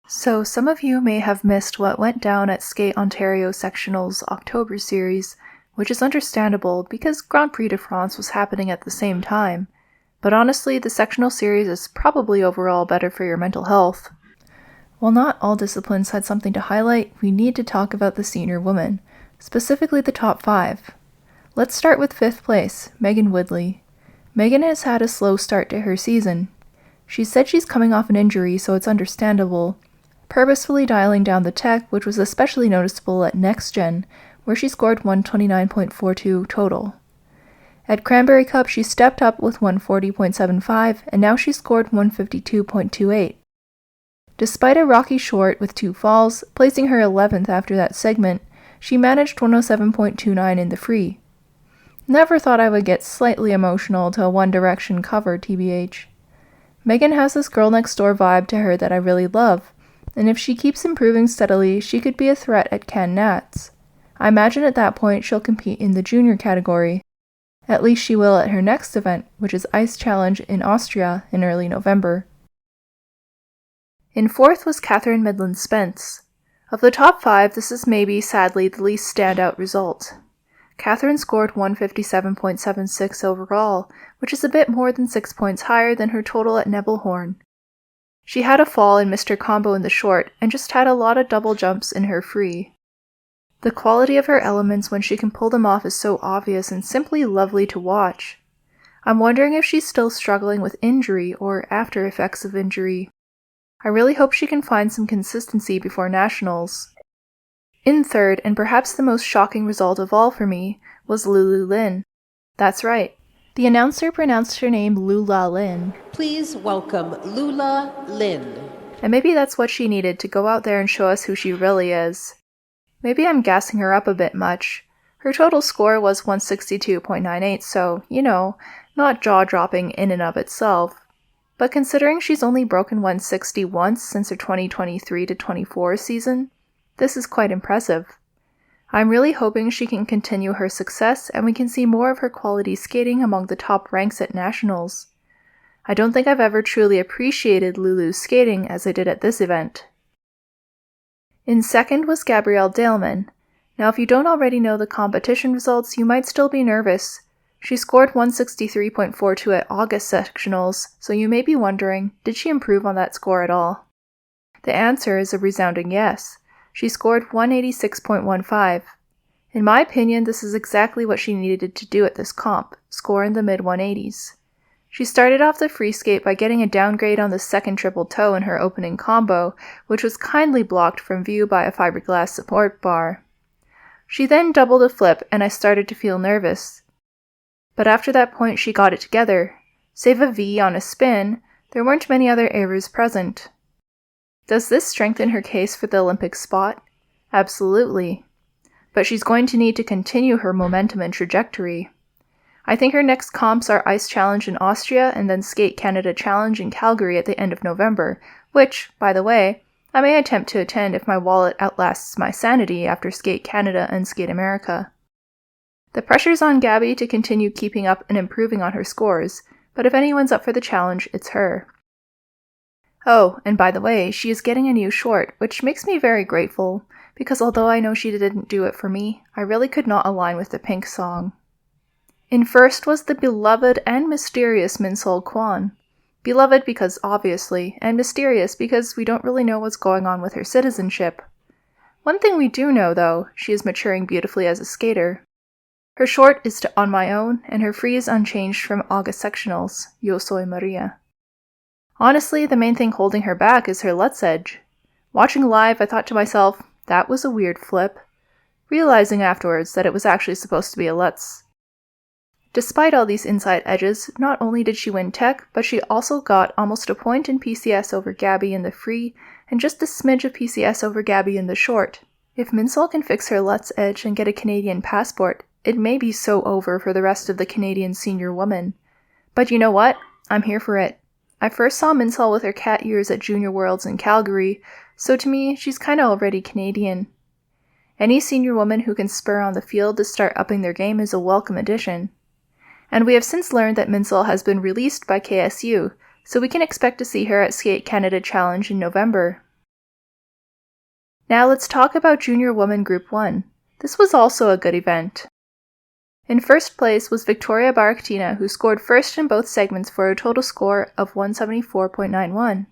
So some of you may have missed what went down at Skate Ontario Sectionals October series, which is understandable because Grand Prix de France was happening at the same time. But honestly, the sectional series is probably overall better for your mental health. While not all disciplines had something to highlight, we need to talk about the senior women, specifically the top 5. Let's start with 5th place, Megan Woodley. Megan has had a slow start to her season. She said she's coming off an injury, so it's understandable, purposefully dialing down the tech, which was especially noticeable at Next Gen, where she scored 129.42 total. At Cranberry Cup, she stepped up with 140.75, and now she scored 152.28. Despite a rocky short with 2 falls, placing her 11th after that segment, she managed 107.29 in the free. Never thought I would get slightly emotional to a One Direction cover, TBH. Megan has this girl next door vibe to her that I really love, and if she keeps improving steadily, she could be a threat at Cannes Nats. I imagine at that point she'll compete in the junior category. At least she will at her next event, which is Ice Challenge in Austria in early November. In 4th was Catherine Midland Spence. Of the top 5, this is maybe, sadly, the least standout result. Catherine scored 157.76 overall, which is a bit more than 6 points higher than her total at Nebelhorn. She had a fall and missed her combo in the short, and just had a lot of double jumps in her free. The quality of her elements when she can pull them off is so obvious and simply lovely to watch. I'm wondering if she's still struggling with injury or after effects of injury. I really hope she can find some consistency before nationals. In 3rd, and perhaps the most shocking result of all for me, was Lulu Lin. That's right. The announcer pronounced her name Lula Lin. Please welcome Lula Lin. And maybe that's what she needed to go out there and show us who she really is. Maybe I'm gassing her up a bit much. Her total score was 162.98, so, not jaw-dropping in and of itself. But considering she's only broken 160 once since her 2023-24 season, this is quite impressive. I'm really hoping she can continue her success and we can see more of her quality skating among the top ranks at nationals. I don't think I've ever truly appreciated Lulu's skating as I did at this event. In 2nd was Gabby Daleman. Now if you don't already know the competition results, you might still be nervous. She scored 163.42 at August sectionals, so you may be wondering, did she improve on that score at all? The answer is a resounding yes. She scored 186.15. In my opinion, this is exactly what she needed to do at this comp, score in the mid-180s. She started off the free skate by getting a downgrade on the second triple toe in her opening combo, which was kindly blocked from view by a fiberglass support bar. She then doubled a flip, and I started to feel nervous. But after that point, she got it together. Save a V on a spin, there weren't many other errors present. Does this strengthen her case for the Olympic spot? Absolutely. But she's going to need to continue her momentum and trajectory. I think her next comps are Ice Challenge in Austria and then Skate Canada Challenge in Calgary at the end of November, which, by the way, I may attempt to attend if my wallet outlasts my sanity after Skate Canada and Skate America. The pressure's on Gabby to continue keeping up and improving on her scores, but if anyone's up for the challenge, it's her. Oh, and by the way, she is getting a new short, which makes me very grateful, because although I know she didn't do it for me, I really could not align with the Pink song. In 1st was the beloved and mysterious Minsol Kwon. Beloved because obviously, and mysterious because we don't really know what's going on with her citizenship. One thing we do know, though, she is maturing beautifully as a skater. Her short is to On My Own, and her free is unchanged from August sectionals, Yo Soy Maria. Honestly, the main thing holding her back is her Lutz edge. Watching live, I thought to myself, that was a weird flip, realizing afterwards that it was actually supposed to be a Lutz. Despite all these inside edges, not only did she win tech, but she also got almost a point in PCS over Gabby in the free, and just a smidge of PCS over Gabby in the short. If Minsol can fix her Lutz edge and get a Canadian passport, it may be so over for the rest of the Canadian senior women. But you know what? I'm here for it. I first saw Minsol with her cat ears at Junior Worlds in Calgary, so to me, she's kinda already Canadian. Any senior woman who can spur on the field to start upping their game is a welcome addition. And we have since learned that Minsol has been released by KSU, so we can expect to see her at Skate Canada Challenge in November. Now let's talk about Junior Women Group 1. This was also a good event. In first place was Victoria Baraktina, who scored first in both segments for a total score of 174.91.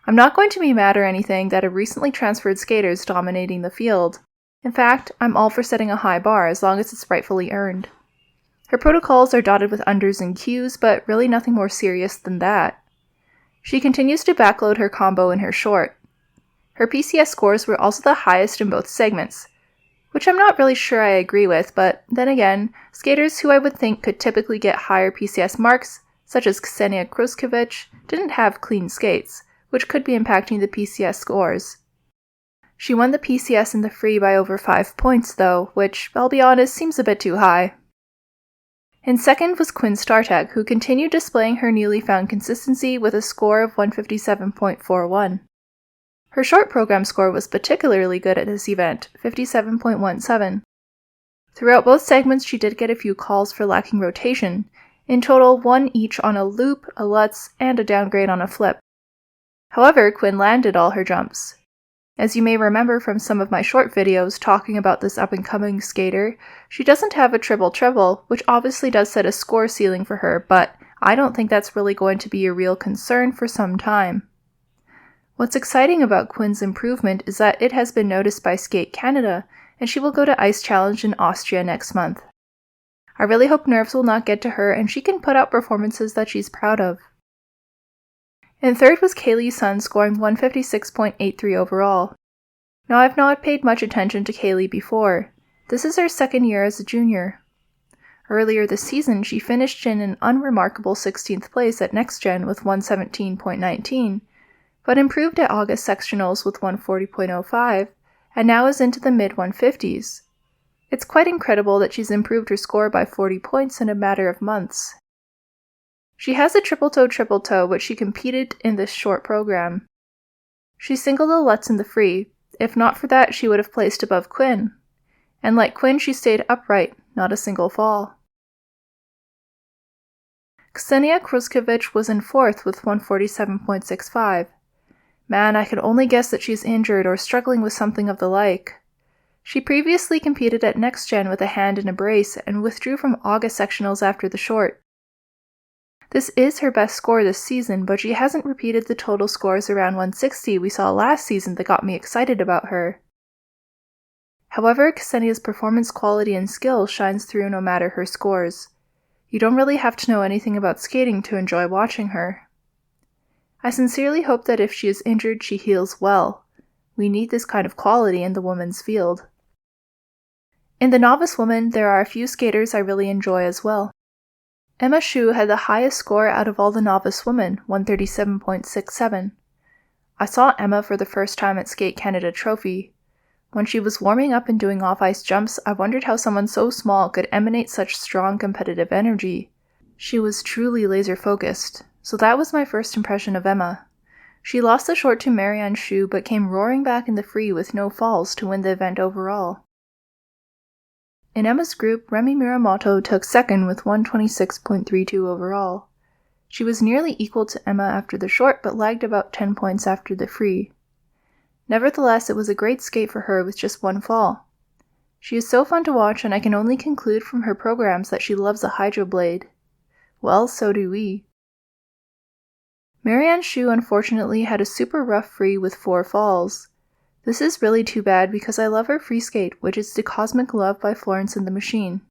I'm not going to be mad or anything that a recently transferred skater is dominating the field. In fact, I'm all for setting a high bar as long as it's rightfully earned. Her protocols are dotted with unders and Qs, but really nothing more serious than that. She continues to backload her combo in her short. Her PCS scores were also the highest in both segments, which I'm not really sure I agree with, but then again, skaters who I would think could typically get higher PCS marks, such as Ksenia Kruskevich, didn't have clean skates, which could be impacting the PCS scores. She won the PCS in the free by over 5 points though, which, I'll be honest, seems a bit too high. In second was Quinn Startek, who continued displaying her newly found consistency with a score of 157.41. Her short program score was particularly good at this event, 57.17. Throughout both segments she did get a few calls for lacking rotation, in total 1 each on a loop, a Lutz, and a downgrade on a flip. However, Quinn landed all her jumps. As you may remember from some of my short videos talking about this up-and-coming skater, she doesn't have a triple-treble, which obviously does set a score ceiling for her, but I don't think that's really going to be a real concern for some time. What's exciting about Quinn's improvement is that it has been noticed by Skate Canada, and she will go to Ice Challenge in Austria next month. I really hope nerves will not get to her and she can put out performances that she's proud of. In third was Kaylee Sun, scoring 156.83 overall. Now I've not paid much attention to Kaylee before. This is her second year as a junior. Earlier this season, she finished in an unremarkable 16th place at Next Gen with 117.19, but improved at August Sectionals with 140.05, and now is into the mid-150s. It's quite incredible that she's improved her score by 40 points in a matter of months. She has a triple-toe, which she competed in this short program. She singled a Lutz in the free. If not for that, she would have placed above Quinn. And like Quinn, she stayed upright, not a single fall. Ksenia Kruskevich was in fourth with 147.65. Man, I could only guess that she's injured or struggling with something of the like. She previously competed at Next Gen with a hand in a brace and withdrew from August Sectionals after the short. This is her best score this season, but she hasn't repeated the total scores around 160 we saw last season that got me excited about her. However, Ksenia's performance quality and skill shines through no matter her scores. You don't really have to know anything about skating to enjoy watching her. I sincerely hope that if she is injured, she heals well. We need this kind of quality in the women's field. In the novice women, there are a few skaters I really enjoy as well. Emma Shu had the highest score out of all the novice women, 137.67. I saw Emma for the first time at Skate Canada Trophy. When she was warming up and doing off-ice jumps, I wondered how someone so small could emanate such strong competitive energy. She was truly laser-focused, so that was my first impression of Emma. She lost the short to Marianne Shu but came roaring back in the free with no falls to win the event overall. In Emma's group, Remi Muramoto took second with 126.32 overall. She was nearly equal to Emma after the short but lagged about 10 points after the free. Nevertheless, it was a great skate for her with just one fall. She is so fun to watch, and I can only conclude from her programs that she loves a hydroblade. Well, so do we. Marianne Shu unfortunately had a super rough free with 4 falls. This is really too bad because I love her free skate, which is To Cosmic Love by Florence and the Machine.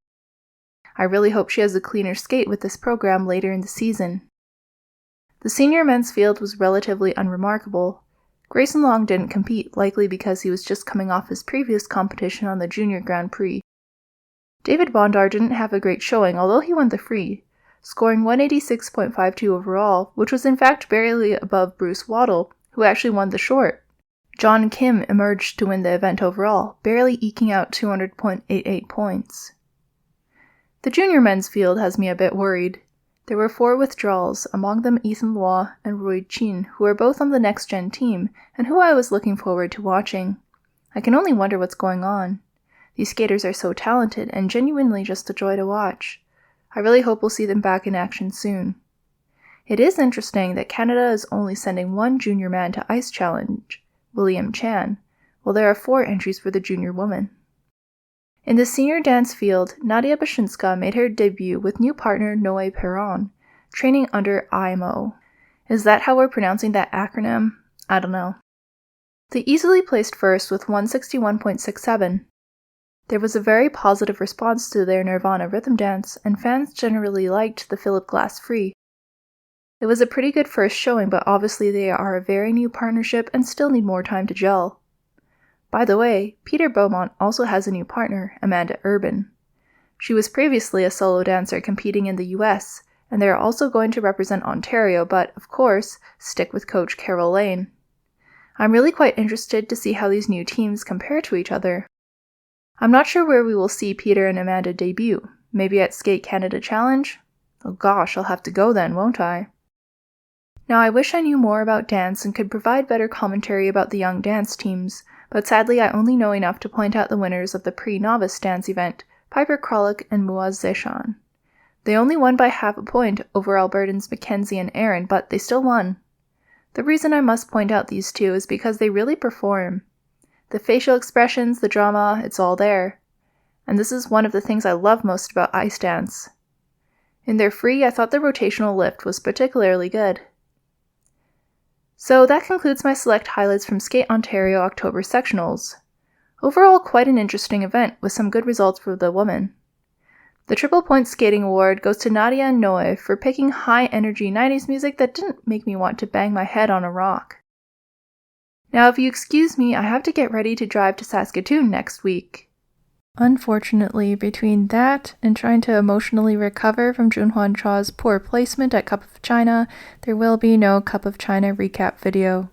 I really hope she has a cleaner skate with this program later in the season. The senior men's field was relatively unremarkable. Grayson Long didn't compete, likely because he was just coming off his previous competition on the Junior Grand Prix. David Bondar didn't have a great showing, although he won the free, scoring 186.52 overall, which was in fact barely above Bruce Waddle, who actually won the short. John Kim emerged to win the event overall, barely eking out 200.88 points. The junior men's field has me a bit worried. There were 4 withdrawals, among them Ethan Loy and Roy Chin, who are both on the Next Gen team, and who I was looking forward to watching. I can only wonder what's going on. These skaters are so talented, and genuinely just a joy to watch. I really hope we'll see them back in action soon. It is interesting that Canada is only sending 1 junior man to Ice Challenge, William Chan, while there are 4 entries for the junior women. In the senior dance field, Nadiia made her debut with new partner Noe Perron, training under IMO. Is that how we're pronouncing that acronym? I don't know. They easily placed first with 161.67. There was a very positive response to their Nirvana rhythm dance, and fans generally liked the Philip Glass Free. It was a pretty good first showing, but obviously they are a very new partnership and still need more time to gel. By the way, Peter Beaumont also has a new partner, Amanda Urban. She was previously a solo dancer competing in the US, and they are also going to represent Ontario, but, of course, stick with coach Carol Lane. I'm really quite interested to see how these new teams compare to each other. I'm not sure where we will see Peter and Amanda debut. Maybe at Skate Canada Challenge? Oh gosh, I'll have to go then, won't I? Now I wish I knew more about dance and could provide better commentary about the young dance teams, but sadly I only know enough to point out the winners of the pre-novice dance event, Piper Krolick and Muaz Zeshan. They only won by half a point over Albertans Mackenzie and Aaron, but they still won. The reason I must point out these two is because they really perform. The facial expressions, the drama, it's all there. And this is one of the things I love most about ice dance. In their free, I thought the rotational lift was particularly good. So that concludes my select highlights from Skate Ontario October Sectionals. Overall, quite an interesting event with some good results for the women. The Triple Point Skating Award goes to Nadiia and Noe for picking high-energy 90s music that didn't make me want to bang my head on a rock. Now, if you excuse me, I have to get ready to drive to Saskatoon next week. Unfortunately, between that and trying to emotionally recover from Junhwan Cha's poor placement at Cup of China, there will be no Cup of China recap video.